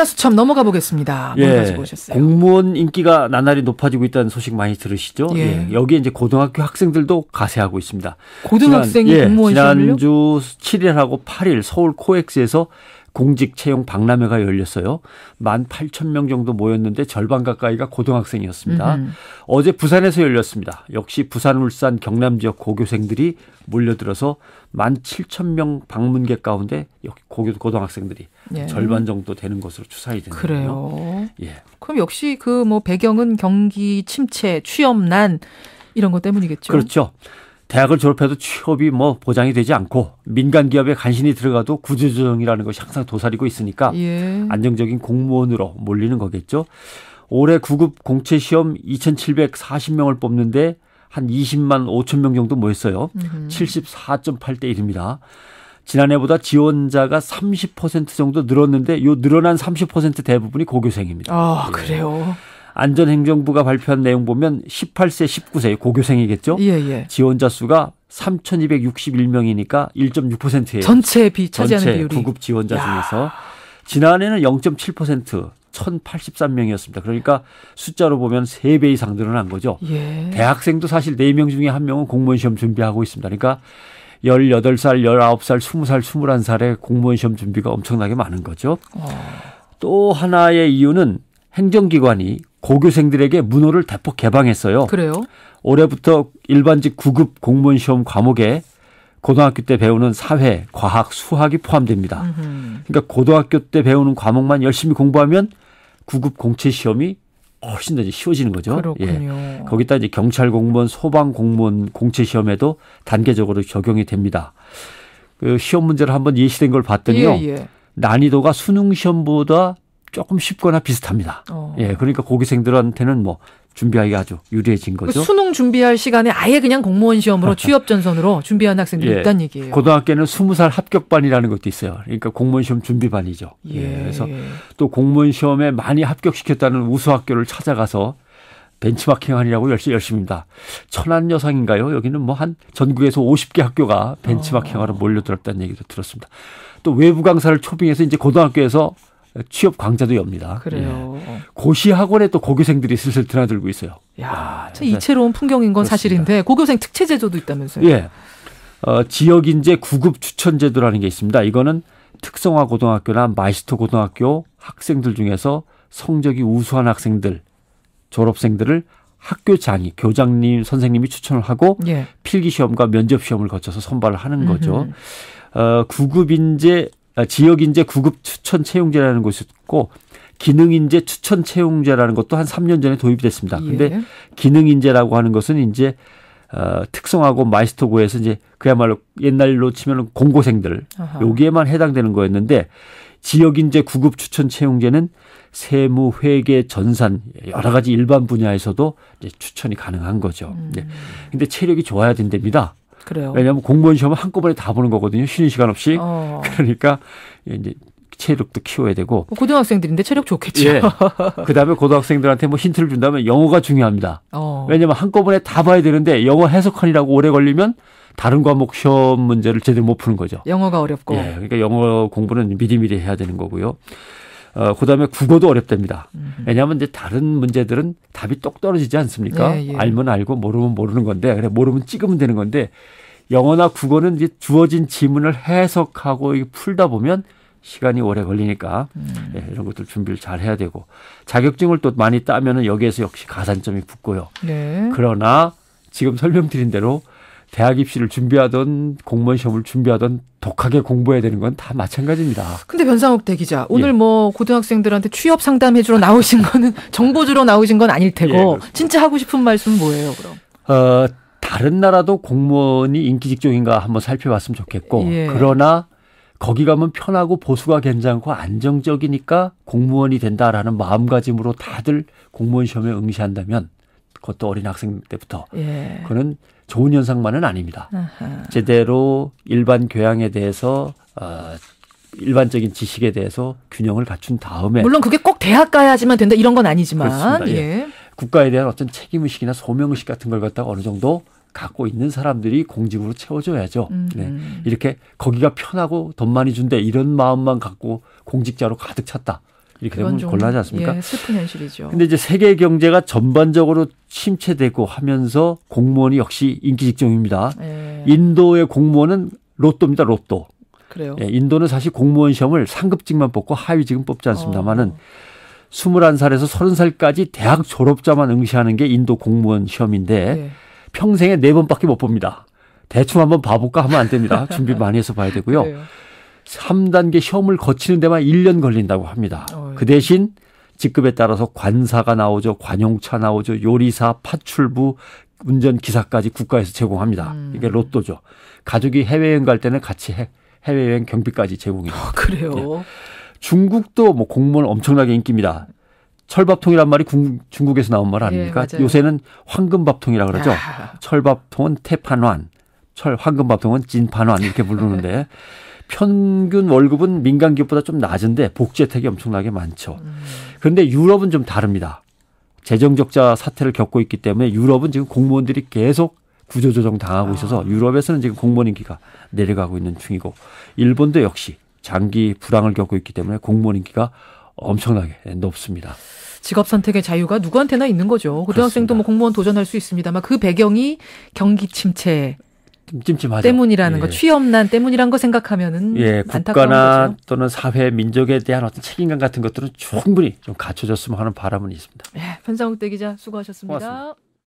기자 수첩 넘어가 보겠습니다. 뭘 가지고 오셨어요? 공무원 인기가 나날이 높아지고 있다는 소식 많이 들으시죠? 여기에 이제 고등학교 학생들도 가세하고 있습니다. 고등학생이 공무원 시험을요? 지난주 7일하고 8일 서울 코엑스에서 공직 채용 박람회가 열렸어요. 18,000명 정도 모였는데 절반 가까이가 고등학생이었습니다. 어제 부산에서 열렸습니다. 역시 부산, 울산, 경남 지역 고교생들이 몰려들어서 17,000명 방문객 가운데 여기 고등학생들이 절반 정도 되는 것으로 추산이 되는데요. 그래요. 그럼 역시 그 뭐 배경은 경기 침체, 취업난 이런 것 때문이겠죠. 그렇죠. 대학을 졸업해도 취업이 뭐 보장이 되지 않고 민간 기업에 간신히 들어가도 구조조정이라는 것이 항상 도사리고 있으니까 안정적인 공무원으로 몰리는 거겠죠. 올해 9급 공채시험 2,740명을 뽑는데 한 20만 5천 명 정도 모였어요. 74.8대 1입니다. 지난해보다 지원자가 30% 정도 늘었는데 요 늘어난 30% 대부분이 고교생입니다. 아, 그래요? 안전행정부가 발표한 내용 보면 18세, 19세 고교생이겠죠. 지원자 수가 3,261명이니까 1.6%예요. 전체 차지하는 전체 비율이. 9급 지원자 중에서. 지난해는 0.7%, 1,083명이었습니다. 그러니까 숫자로 보면 3배 이상 늘어난 거죠. 대학생도 사실 4명 중에 1명은 공무원 시험 준비하고 있습니다. 그러니까 18살, 19살, 20살, 21살의 공무원 시험 준비가 엄청나게 많은 거죠. 또 하나의 이유는 행정기관이 고교생들에게 문호를 대폭 개방했어요. 그래요? 올해부터 일반직 9급 공무원 시험 과목에 고등학교 때 배우는 사회, 과학, 수학이 포함됩니다. 그러니까 고등학교 때 배우는 과목만 열심히 공부하면 9급 공채 시험이 훨씬 더 쉬워지는 거죠. 그렇군요. 거기다 이제 경찰 공무원, 소방 공무원 공채 시험에도 단계적으로 적용이 됩니다. 그 시험 문제를 한번 예시된 걸 봤더니요. 난이도가 수능 시험보다 조금 쉽거나 비슷합니다. 그러니까 고교생들한테는 뭐 준비하기가 아주 유리해진 거죠. 수능 준비할 시간에 아예 그냥 공무원 시험으로 취업 전선으로 준비한 학생들이 있다는 얘기예요. 고등학교는 20살 합격반이라는 것도 있어요. 그러니까 공무원 시험 준비반이죠. 그래서 또 공무원 시험에 많이 합격시켰다는 우수 학교를 찾아가서 벤치마킹 하느라고 열심히입니다. 천안여상인가요? 여기는 뭐 한 전국에서 50개 학교가 벤치마킹하러 몰려들었다는 얘기도 들었습니다. 또 외부 강사를 초빙해서 이제 고등학교에서 취업 강좌도 엽니다. 그래요. 고시 학원에 또 고교생들이 슬슬 드나들고 있어요. 참 이채로운 풍경인 건 그렇습니다. 사실인데 고교생 특채 제도도 있다면서요? 지역인재 9급 추천 제도라는 게 있습니다. 이거는 특성화 고등학교나 마이스터 고등학교 학생들 중에서 성적이 우수한 학생들, 졸업생들을 학교장이, 교장님, 선생님이 추천을 하고 필기시험과 면접시험을 거쳐서 선발을 하는 거죠. 9급 지역인재 9급 추천 채용제라는 것이 있고 기능인재 추천 채용제라는 것도 한 3년 전에 도입이 됐습니다. 그런데 기능인재라고 하는 것은 이제 특성화고 마이스터고에서 이제 그야말로 옛날로 치면 공고생들 여기에만 해당되는 거였는데 지역인재 9급 추천 채용제는 세무, 회계, 전산 여러 가지 일반 분야에서도 이제 추천이 가능한 거죠. 근데 체력이 좋아야 된답니다. 그래요. 왜냐하면 공무원 시험은 한꺼번에 다 보는 거거든요. 쉬는 시간 없이. 그러니까 이제 체력도 키워야 되고. 고등학생들인데 체력 좋겠죠. 그다음에 고등학생들한테 뭐 힌트를 준다면 영어가 중요합니다. 왜냐하면 한꺼번에 다 봐야 되는데 영어 해석하느라고 오래 걸리면 다른 과목 시험 문제를 제대로 못 푸는 거죠. 영어가 어렵고. 그러니까 영어 공부는 미리미리 해야 되는 거고요. 그다음에 국어도 어렵답니다. 왜냐하면 이제 다른 문제들은 답이 똑 떨어지지 않습니까? 알면 알고 모르면 모르는 건데, 그래 모르면 찍으면 되는 건데, 영어나 국어는 이제 주어진 지문을 해석하고 풀다 보면 시간이 오래 걸리니까 이런 것들 준비를 잘 해야 되고, 자격증을 또 많이 따면은 여기에서 역시 가산점이 붙고요. 그러나 지금 설명드린 대로 대학 입시를 준비하던 공무원 시험을 준비하던 독하게 공부해야 되는 건 다 마찬가지입니다. 근데 변상욱 대기자, 오늘 뭐 고등학생들한테 취업 상담해주러 나오신 거는 정보 주러 나오신 건 아닐 테고 진짜 하고 싶은 말씀은 뭐예요, 그럼? 다른 나라도 공무원이 인기 직종인가 한번 살펴봤으면 좋겠고 그러나 거기 가면 편하고 보수가 괜찮고 안정적이니까 공무원이 된다라는 마음가짐으로 다들 공무원 시험에 응시한다면 그것도 어린 학생 때부터 그거는 좋은 현상만은 아닙니다. 제대로 일반 교양에 대해서 일반적인 지식에 대해서 균형을 갖춘 다음에 물론 그게 꼭 대학 가야지만 된다 이런 건 아니지만 국가에 대한 어떤 책임의식이나 소명의식 같은 걸 갖다가 어느 정도 갖고 있는 사람들이 공직으로 채워줘야죠. 이렇게 거기가 편하고 돈 많이 준대 이런 마음만 갖고 공직자로 가득 찼다. 이렇게 되면 곤란하지 않습니까? 예, 슬픈 현실이죠. 근데 이제 세계 경제가 전반적으로 침체되고 하면서 공무원이 역시 인기 직종입니다. 예. 인도의 공무원은 로또입니다. 로또. 그래요. 예, 인도는 사실 공무원 시험을 상급직만 뽑고 하위직은 뽑지 않습니다만은 21살에서 30살까지 대학 졸업자만 응시하는 게 인도 공무원 시험인데 예. 평생에 4번밖에 못 봅니다. 대충 한번 봐볼까 하면 안 됩니다. 준비 많이 해서 봐야 되고요. 그래요. 3단계 시험을 거치는 데만 1년 걸린다고 합니다. 그 대신 직급에 따라서 관사가 나오죠. 관용차 나오죠. 요리사, 파출부, 운전기사까지 국가에서 제공합니다. 이게 로또죠. 가족이 해외여행 갈 때는 같이 해외여행 경비까지 제공해요. 그래요. 예. 중국도 뭐 공무원 엄청나게 인기입니다. 철밥통이란 말이 중국에서 나온 말 아닙니까? 예, 요새는 황금밥통이라 그러죠. 철밥통은 태판환, 황금밥통은 진판환 이렇게 부르는데 평균 월급은 민간 기업보다 좀 낮은데 복지 혜택이 엄청나게 많죠. 그런데 유럽은 좀 다릅니다. 재정 적자 사태를 겪고 있기 때문에 유럽은 지금 공무원들이 계속 구조조정 당하고 있어서 유럽에서는 지금 공무원 인기가 내려가고 있는 중이고 일본도 역시 장기 불황을 겪고 있기 때문에 공무원 인기가 엄청나게 높습니다. 직업 선택의 자유가 누구한테나 있는 거죠. 고등학생도 뭐 공무원 도전할 수 있습니다만 그 배경이 경기 침체 찜찜하죠. 때문이라는 거, 취업난 때문이란 거 생각하면은 예, 국가나 또는 사회, 민족에 대한 어떤 책임감 같은 것들은 충분히 좀 갖춰졌으면 하는 바람은 있습니다. 예, 편상욱 대기자 수고하셨습니다. 고맙습니다.